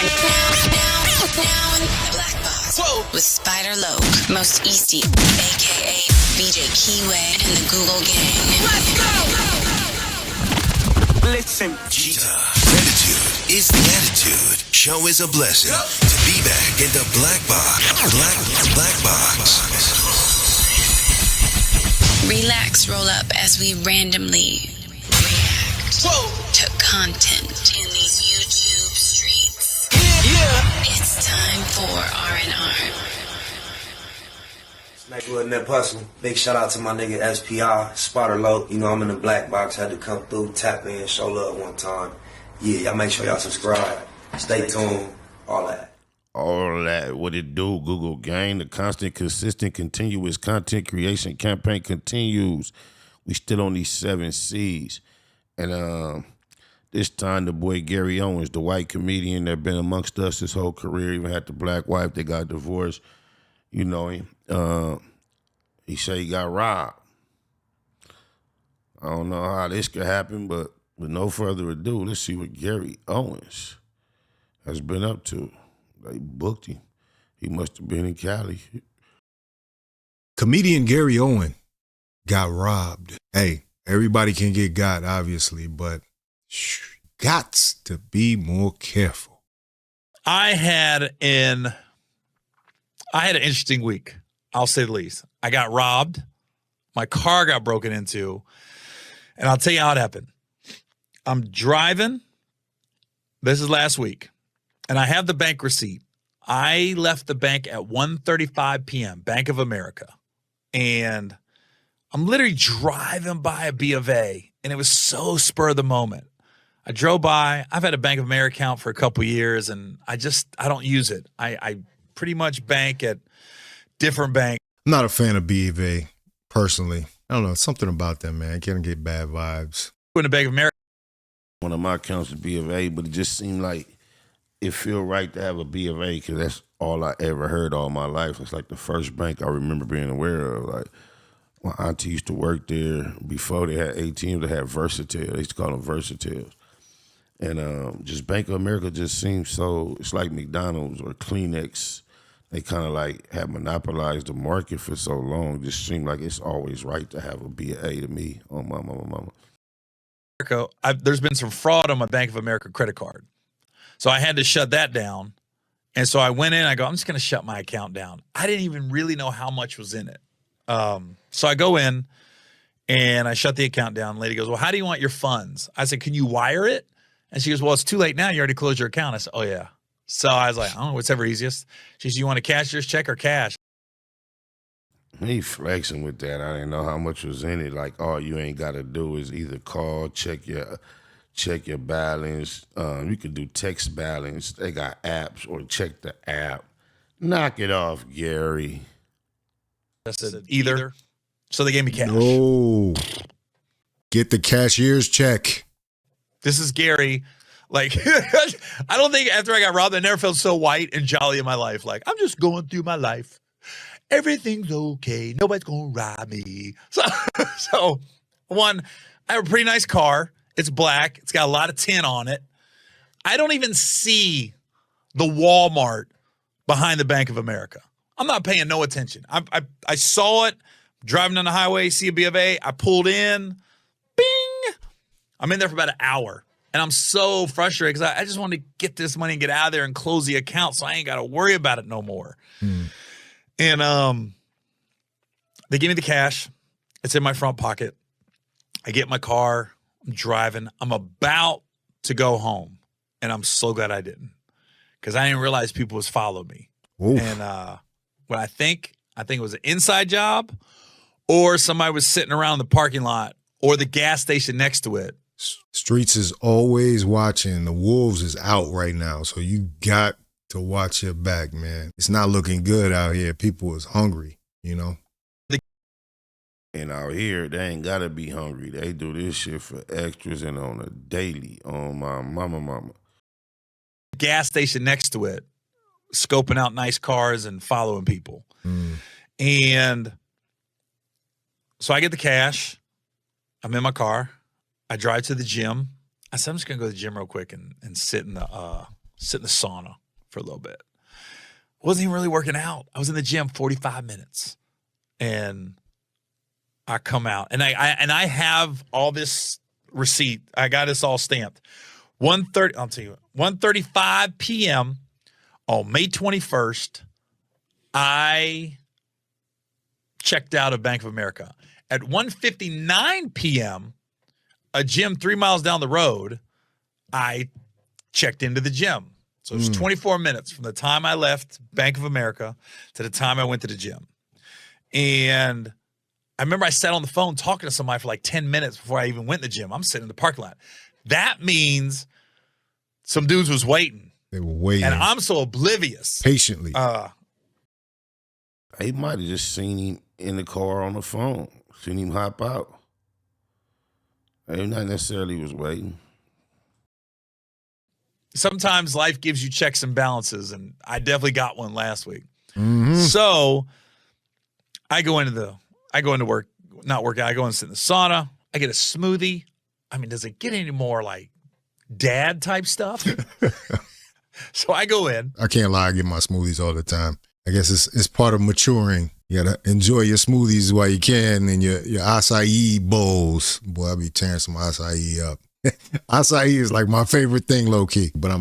Now in the black box. Whoa. With Spider Loke, Most Easty, a.k.a. BJ Keyway, and the Google Gang. Let's go! Listen. Cheetah. Gratitude is the attitude. Show is a blessing. To be back in the black box. Black box. Relax, roll up as we randomly react to content in these YouTube streets. Yeah. It's time for R&R. Nigga Nip Hustle. Big shout out to my nigga SPI, Spotter Low. You know I'm in the black box. Had to come through, tap in, show love one time. Yeah, y'all make sure y'all subscribe. Stay tuned. All that. All that, what it do, Google Gang. The constant, consistent, continuous content creation campaign continues. We still on these 7 C's. And this time the boy Gary Owens, the white comedian that been amongst us his whole career, even had the black wife, they got divorced. You know him. He said he got robbed. I don't know how this could happen, but with no further ado, let's see what Gary Owens has been up to. They booked him. He must have been in Cali. Comedian Gary Owen got robbed. Hey, everybody can get got, obviously, but gots to be more careful. I had an interesting week, I'll say the least. I got robbed. My car got broken into. And I'll tell you how it happened. I'm driving. This is last week. And I have the bank receipt. I left the bank at 1:35 p.m., Bank of America. And I'm literally driving by a B of A, and it was so spur of the moment. I drove by. I've had a Bank of America account for a couple years, and I don't use it. I pretty much bank at different banks. I'm not a fan of B of A, personally. I don't know, something about them, man. I can't get bad vibes. In the Bank of America. One of my accounts is B of A, but it just seemed like it feel right to have a B of A because that's all I ever heard all my life. It's like the first bank I remember being aware of. Like, my auntie used to work there before they had ATMs. They had Versatile. They used to call them Versatiles. And just Bank of America just seems so, it's like McDonald's or Kleenex. They kind of like have monopolized the market for so long. It just seemed like it's always right to have a B of A to me. Oh, mama. There's been some fraud on my Bank of America credit card. So I had to shut that down. And so I went in, I'm just going to shut my account down. I didn't even really know how much was in it. So I go in and I shut the account down. Lady goes, well, how do you want your funds? I said, can you wire it? And she goes, well, it's too late now. You already closed your account. I said, oh, yeah. So I was like, I don't know, whatever easiest. She said, you want a cashier's check or cash? He flexing with that. I didn't know how much was in it. Like, all you ain't got to do is either call, check your balance. You could do text balance. They got apps, or check the app. Knock it off, Gary. I said either. So they gave me cash. No. Get the cashier's check. This is Gary. Like, I don't think after I got robbed, I never felt so white and jolly in my life. Like, I'm just going through my life. Everything's okay. Nobody's going to rob me. So, one, I have a pretty nice car. It's black. It's got a lot of tint on it. I don't even see the Walmart behind the Bank of America. I'm not paying no attention. I saw it driving on the highway, see a B of A. I pulled in. Bing. I'm in there for about an hour. And I'm so frustrated because I just want to get this money and get out of there and close the account so I ain't got to worry about it no more. And they give me the cash. It's in my front pocket. I get in my car. I'm driving. I'm about to go home. And I'm so glad I didn't. Because I didn't realize people was following me. Oof. And what I think it was an inside job, or somebody was sitting around the parking lot or the gas station next to it. Streets is always watching. The wolves is out right now. So you got to watch your back, man. It's not looking good out here. People is hungry, you know? And out here, they ain't got to be hungry. They do this shit for extras and on a daily. On my mama. Gas station next to it, scoping out nice cars and following people. And so I get the cash. I'm in my car. I drive to the gym. I said, I'm just going to go to the gym real quick and sit in the sit in the sauna for a little bit. Wasn't even really working out. I was in the gym 45 minutes, and I come out, and I have all this receipt. I got this all stamped. 1:30. I'll tell you, 1:35 p.m. on May 21st. I checked out of Bank of America. At 1:59 p.m., a gym 3 miles down the road, I checked into the gym. So it was 24 minutes from the time I left Bank of America to the time I went to the gym. And I remember I sat on the phone talking to somebody for like 10 minutes before I even went to the gym. I'm sitting in the parking lot. That means some dudes was waiting. They were waiting. And I'm so oblivious. Patiently. He might have just seen him in the car on the phone, seen him hop out. He not necessarily was waiting. Sometimes life gives you checks and balances, and I definitely got one last week. Mm-hmm. So I go into work, not work out. I go and sit in the sauna. I get a smoothie. I mean, does it get any more like dad type stuff? So I go in. I can't lie, I get my smoothies all the time. I guess it's part of maturing. You gotta enjoy your smoothies while you can, and your acai bowls. Boy, I be tearing some acai up. Acai is like my favorite thing, low key. But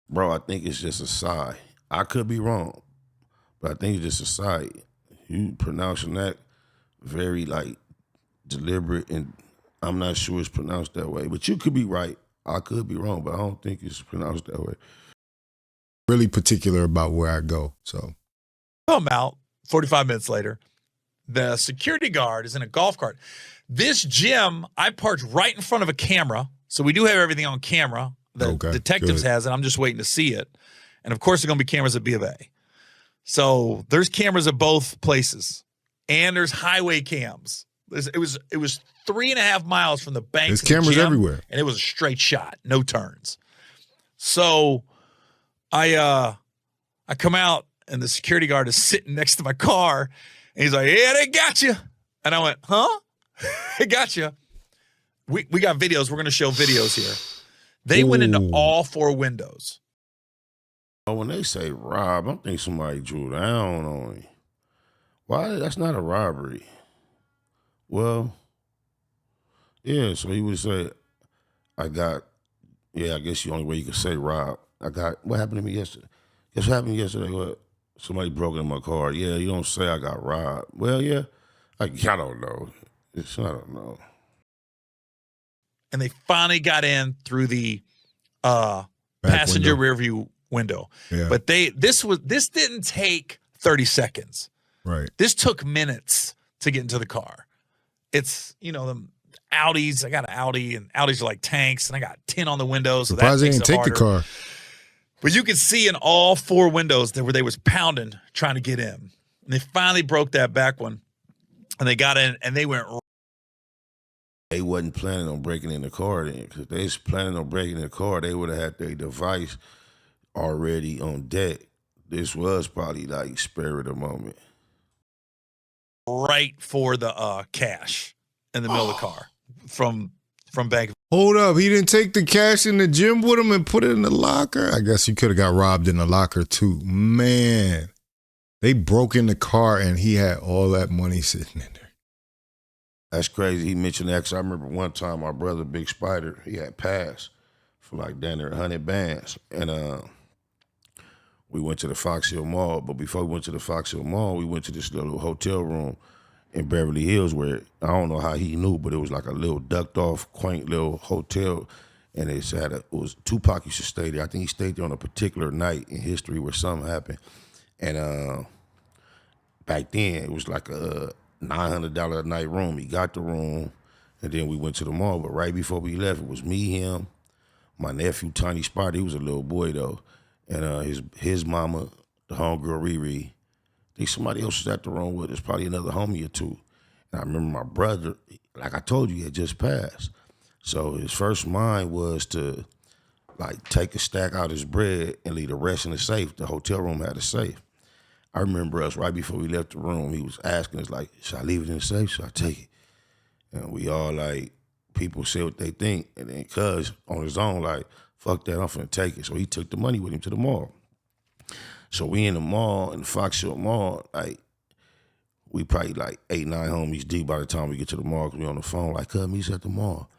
Bro, I think it's just a sigh. I could be wrong, but I think it's just a sigh. You pronouncing that very like deliberate, and I'm not sure it's pronounced that way. But you could be right. I could be wrong, but I don't think it's pronounced that way. really particular about where I go. So come out 45 minutes later. The security guard is in a golf cart. This gym, I parked right in front of a camera. So we do have everything on camera. The detectives has it. I'm just waiting to see it. And of course, there's going to be cameras at B of A. So there's cameras at both places. And there's highway cams. It was 3.5 miles from the bank. There's cameras everywhere. And it was a straight shot, no turns. So I come out, and the security guard is sitting next to my car. And he's like, yeah, they got you. And I went, huh? They got you. We got videos. We're going to show videos here. They went into all 4 windows. Oh, when they say rob, I'm thinking somebody drew down on him. Why? That's not a robbery. Well, yeah, so he would say, I guess the only way you could say rob. What happened to me yesterday? Guess what happened yesterday? What? Somebody broke in my car. Yeah, you don't say I got robbed. Well, yeah, I don't know. I don't know. And they finally got in through the passenger rearview window. Yeah. But this didn't take 30 seconds. Right. This took minutes to get into the car. It's, the Audis. I got an Audi, and Audis are like tanks, and I got 10 on the windows. So surprised they didn't take the car. But you could see in all 4 windows where they was pounding, trying to get in. And they finally broke that back one, and they got in, and they went. They wasn't planning on breaking in the car then, because if they was planning on breaking in the car, they would have had their device already on deck. This was probably like spur of the moment. Right for the cash in the middle of the car from Bank. Hold up, he didn't take the cash in the gym with him and put it in the locker? I guess you could have got robbed in the locker too. Man, they broke in the car and he had all that money sitting in there. That's crazy. He mentioned that because I remember one time my brother, Big Spider, he had passed for like down there 100 bands. And we went to the Fox Hill Mall. But before we went to the Fox Hill Mall, we went to this little hotel room in Beverly Hills where, I don't know how he knew, but it was like a little ducked off, quaint little hotel. And it was Tupac used to stay there. I think he stayed there on a particular night in history where something happened. And back then, it was like a $900 a night room. He got the room, and then we went to the mall. But right before we left, it was me, him, my nephew, Tiny Spot. He was a little boy, though. And his mama, the homegirl, Riri. I think somebody else was at the room with us, probably another homie or two. And I remember my brother, like I told you, he had just passed. So his first mind was to, like, take a stack out of his bread and leave the rest in the safe. The hotel room had a safe. I remember us right before we left the room, he was asking us, like, should I leave it in the safe? Should I take it? And we all, like, people say what they think. And then Cuz, on his own, like, fuck that, I'm finna take it. So he took the money with him to the mall. So we in the mall, in the Fox Hill Mall, like, we probably like 8, 9 homies deep by the time we get to the mall, because we on the phone, like, cuz, meet us at the mall.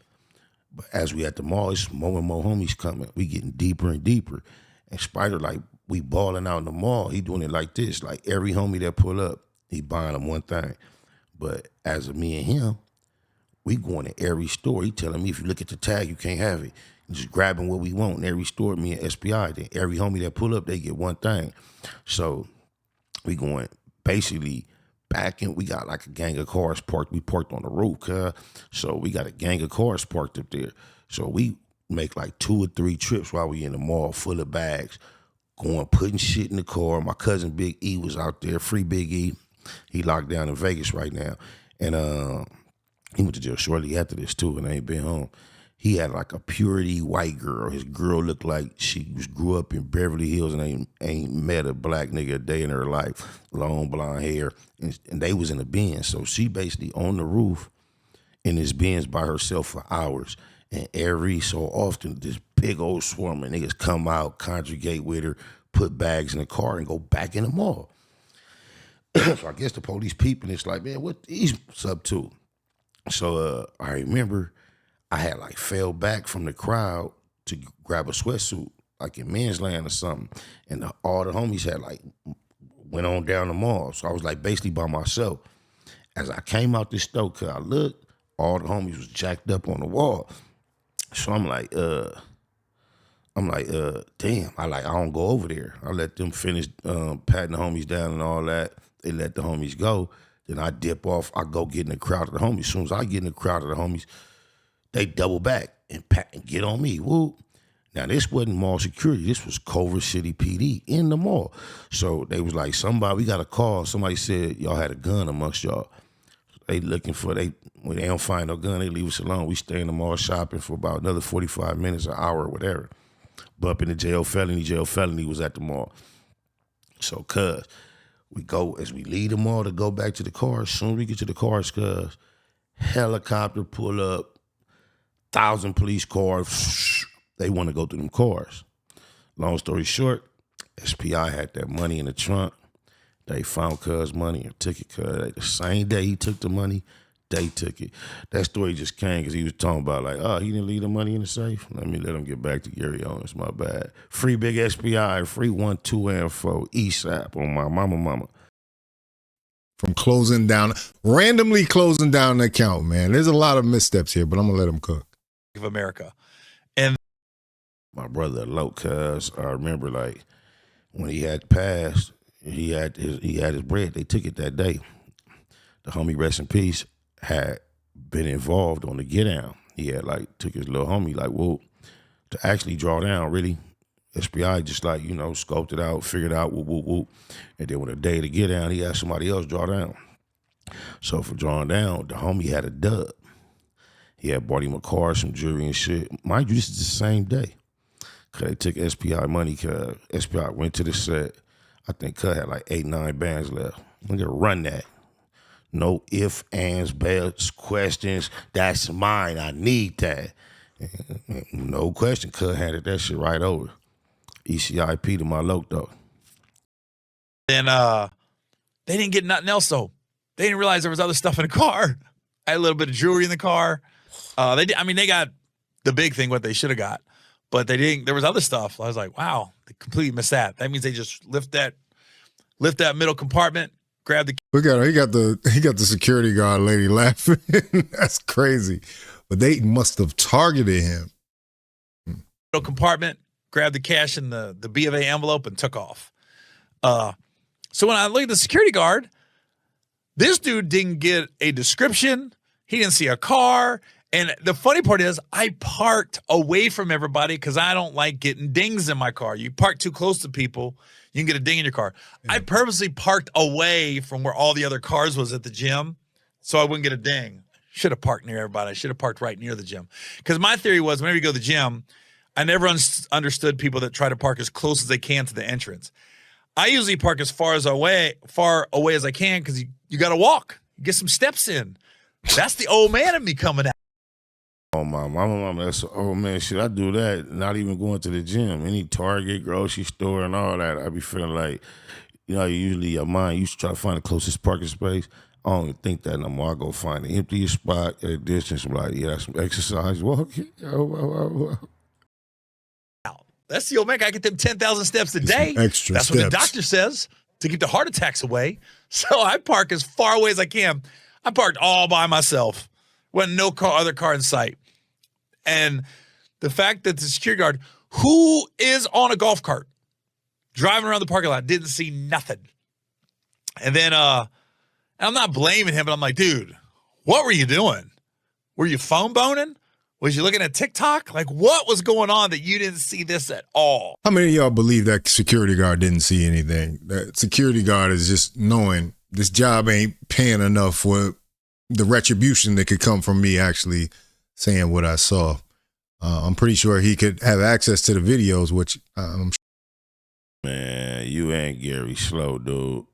But as we at the mall, it's more and more homies coming. We getting deeper and deeper. And Spider, like, we balling out in the mall. He doing it like this. Like, every homie that pull up, he buying them one thing. But as of me and him, we going to every store. He telling me, if you look at the tag, you can't have it. Just grabbing what we want in every store, me and SPI. Then every homie that pull up, they get one thing. So we going basically back in. We got like a gang of cars parked. We parked on the roof, cuz. So we got a gang of cars parked up there. So we make like 2 or 3 trips while we in the mall full of bags, going, putting shit in the car. My cousin Big E was out there, free Big E. He locked down in Vegas right now. And he went to jail shortly after this too and ain't been home. He had like a purity white girl. His girl looked like she grew up in Beverly Hills and ain't met a black nigga a day in her life. Long blonde hair. And they was in a Benz. So she basically on the roof in this Benz by herself for hours. And every so often, this big old swarm of niggas come out, conjugate with her, put bags in the car, and go back in the mall. So I guess the police peeping, it's like, man, what these up to? So I remember I had like fell back from the crowd to grab a sweatsuit, like in Men's Land or something. And all the homies had like went on down the mall. So I was like basically by myself. As I came out this store, cause I looked, all the homies was jacked up on the wall. So I'm like, damn, I don't go over there. I let them finish patting the homies down and all that. They let the homies go. Then I dip off. I go get in the crowd of the homies. As soon as I get in the crowd of the homies, they double back and pat and get on me. Woo. Now, this wasn't mall security. This was Culver City PD in the mall. So they was like, we got a call. Somebody said y'all had a gun amongst y'all. They looking for, when they don't find no gun, they leave us alone. We stay in the mall shopping for about another 45 minutes, an hour, or whatever. Bumping the jail felony was at the mall. So, cuz, we go, as we leave the mall to go back to the cars, as soon as we get to the cars, cuz, helicopter pull up, 1,000 police cars, they want to go through them cars. Long story short, SPI had that money in the trunk. They found cuz money and took it, cuz. The same day he took the money, they took it. That story just came because he was talking about like, oh, he didn't leave the money in the safe? Let him get back to Gary Owens, my bad. Free Big SPI, free 1, 2, and 4, ESAP on my mama. From randomly closing down the account, man. There's a lot of missteps here, but I'm going to let him cook. Of America. And my brother, Loke, cuz, I remember like when he had passed, he had his bread. They took it that day. The homie, rest in peace, had been involved on the get down. He had like took his little homie like, whoa, to actually draw down, really. SPI just like, scoped it out, figured out, whoop. And then when the day to get down, he had somebody else draw down. So for drawing down, the homie had a dub. He had bought him a car, some jewelry and shit. Mind you, this is the same day. Cause they took SPI money, cause SPI went to the set. I think Cut had like 8, 9 bands left. I'm gonna run that. No ifs, ands, buts, questions. That's mine. I need that. No question. Cut handed that shit right over. ECIP to my Loke though. then they didn't get nothing else though. They didn't realize there was other stuff in the car. I had a little bit of jewelry in the car. They got the big thing, what they should have got. But they didn't. There was other stuff. I was like, wow, they completely missed that. That means they just lift that middle compartment, grab the. He got the security guard lady laughing. That's crazy. But they must have targeted him. Middle compartment, grabbed the cash in the B of A envelope and took off. So when I look at the security guard, this dude didn't get a description. He didn't see a car. And the funny part is I parked away from everybody because I don't like getting dings in my car. You park too close to people, you can get a ding in your car. Yeah. I purposely parked away from where all the other cars was at the gym so I wouldn't get a ding. Should have parked near everybody. I should have parked right near the gym. Because my theory was whenever you go to the gym, I never understood people that try to park as close as they can to the entrance. I usually park as far away as I can because you got to walk, get some steps in. That's the old man in me coming out. Oh, my mama, that's, oh man, should I do that? Not even going to the gym. Any Target, grocery store, and all that. I be feeling like, usually your mind used to try to find the closest parking space. I don't even think that no more. I go find the emptiest spot at a distance. I'm like, yeah, that's some exercise. Walking. That's the old man. I get them 10,000 steps a day. Extra That's steps. what the doctor says to keep the heart attacks away. So I park as far away as I can. I parked all by myself. Wasn't no other car in sight. And the fact that the security guard, who is on a golf cart, driving around the parking lot, didn't see nothing. And then I'm not blaming him, but I'm like, dude, what were you doing? Were you phone boning? Was you looking at TikTok? Like, what was going on that you didn't see this at all? How many of y'all believe that security guard didn't see anything? That security guard is just knowing this job ain't paying enough for the retribution that could come from me actually saying what I saw. I'm pretty sure he could have access to the videos, which I'm sure. Man, you ain't Gary Slow, dude.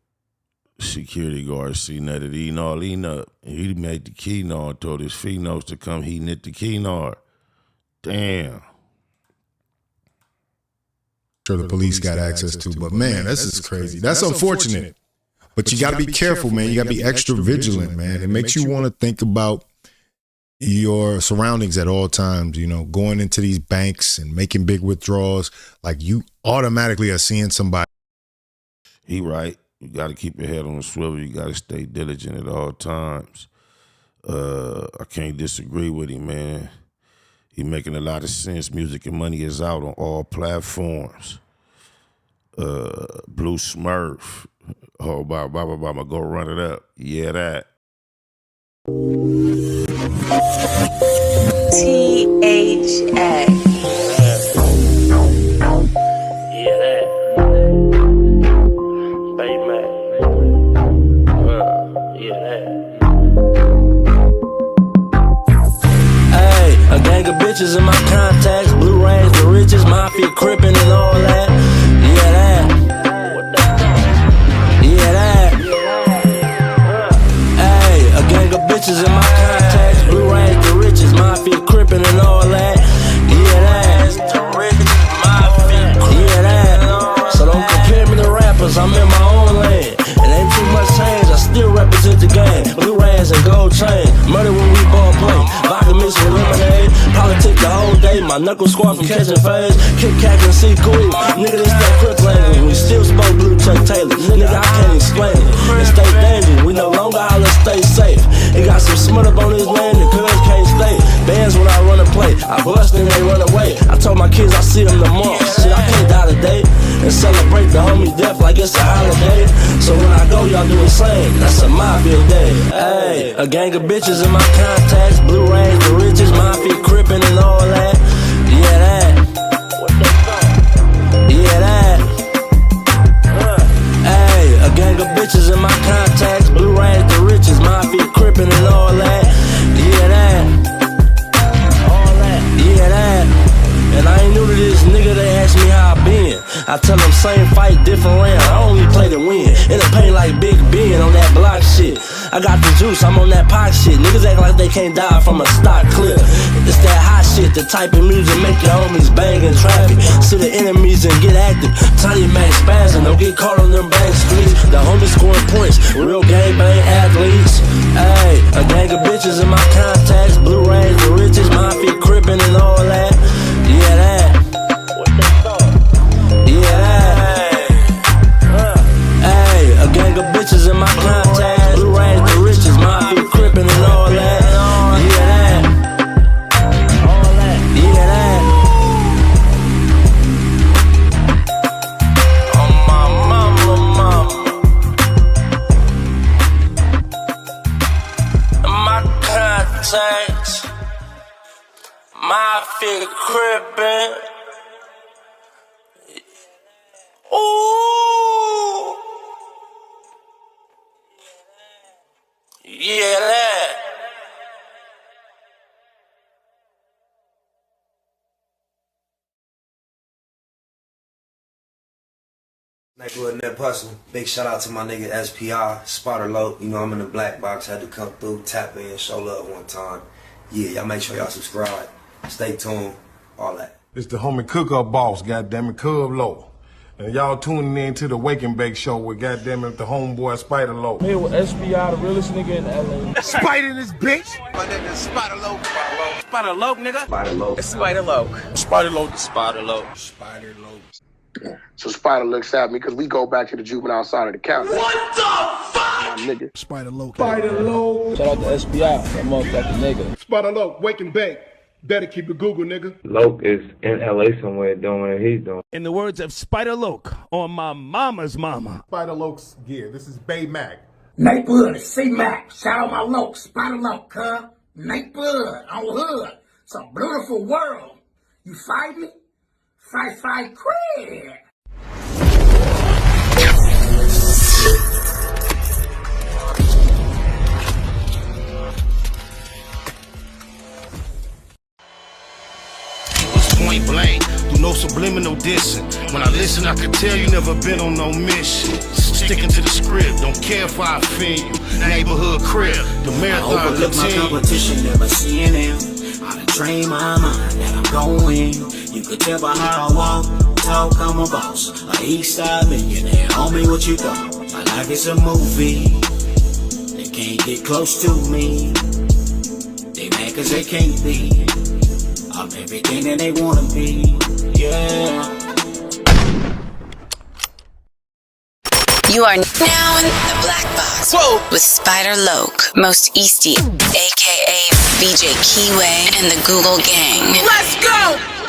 Security guard seen that it eating up. He made the key and told his phenols to come heating at the key Damn. Sure the police got access to, but man, this is crazy. That's unfortunate. But you got to be careful, man. You got to be extra vigilant, man. It makes you want to think about your surroundings at all times, going into these banks and making big withdrawals. Like you automatically are seeing somebody. He right. You got to keep your head on the swivel. You got to stay diligent at all times. I can't disagree with him, man. He making a lot of sense. Music and Money is out on all platforms. Blue Smurf. Oh, blah, blah, blah, blah. Go run it up. Yeah, that. THA. Yeah, that. Baby. Yeah, that. Hey, a gang of bitches in my contacts, blue rays, the riches, mafia crippin' and all that. Yeah, that. Yeah, that. Hey, a gang of bitches in my contacts, blue rays, the riches, mafia crippin' and all that. Yeah, that. Yeah, that. So don't compare me to rappers, I'm in my own lane. It ain't too much change, I still represent the game. Blue rays and gold chain, murder when we ball play. Vodka mixed with lemonade, probably take the whole day. My knuckles squat from catching phase. Kick, cack, and see cool. Nigga, this that quick language. We still spoke blue Chuck Taylor. Nigga, I can't explain it. And stay dangerous, we no longer holler, stay safe. He got some smut up on his man, the cuz can't stay. Bands when I run a play, I bust and they run away. I told my kids I see them tomorrow. Shit, I can't die today. And celebrate the homie death like it's a holiday. So when I go, y'all do the same. That's a mafia day. Hey, a gang of bitches in my contacts, blue rays, the riches, mafia crippin' and all that. Yeah, that. Yeah, that. Hey, a gang of bitches in my contacts, blue rays, the riches, mafia crippin' and all that. Yeah, that. Yeah, that. And I ain't new to this, nigga, they ask me how I been. I tell them same fight, different round, I only play to win. In the paint like Big Ben on that block shit. I got the juice, I'm on that pot shit. Niggas act like they can't die from a stock clip. It's that hot shit, the type of music make your homies bang in traffic. See the enemies and get active. Tiny man spazzing, don't get caught on them back streets. The homies scoring points, real gang bang athletes. Hey, a gang of bitches in my contacts, blue rays, the riches, mafia crippin' and all that. Yeah, that. Yeah, that. Hey, a gang of bitches in my contacts, blue rays, the riches, mafia crippin' and all that. Yeah, that. Yeah, that. Oh, my mama. My contacts, mafia crippin'. Ooh. Yeah, that. Neighborhood Net Hustle. Big shout out to my nigga SPI, Spotter Low. I'm in the black box, had to come through, tap in, show love one time. Yeah, y'all make sure y'all subscribe. Stay tuned. All that. It's the homie cook-up boss, goddammit, Cub Low. And y'all tuning in to the Wake and Bake Show with goddammit the homeboy Spider Low. Here with SPI, the realest nigga in LA. Spider this bitch! My nigga Spider Low. Spider Low, nigga. Spider Low. It's Spider Low. Spider Low. Spider Low. Spider Low. So Spider looks at me because we go back to the juvenile side of the county. What the fuck? My nigga. Spider Low. Spider Low. Shout out to SPI, that motherfucking nigga. Spider Low, Wake and Bake. Better keep it Google, nigga. Loke is in LA somewhere doing what he's doing. In the words of Spider Loke on my mama's mama. Spider Loke's gear. This is Bay Mac. Nate Blood, C-Mac. Shout out my Loke, Spider Loke, huh? Nate Blood on Hood. It's a beautiful world. You fight me? Fight, crib. Point blank, do no subliminal dissing. When I listen, I can tell you never been on no mission. Sticking to the script, don't care if I offend you. Neighborhood crib, the marathon I overlook my competition, never seeing them. I done trained my mind that I'm going. You could tell by how I walk, talk, I'm a boss. A east side millionaire, homie, what you thought? My life is a movie. They can't get close to me. They mad cause they can't be. I'm everything that they wanna be, yeah. You are now in the Black Box with Spider Loke, Most Easty, aka BJ Keyway, and the Google Gang. Let's go!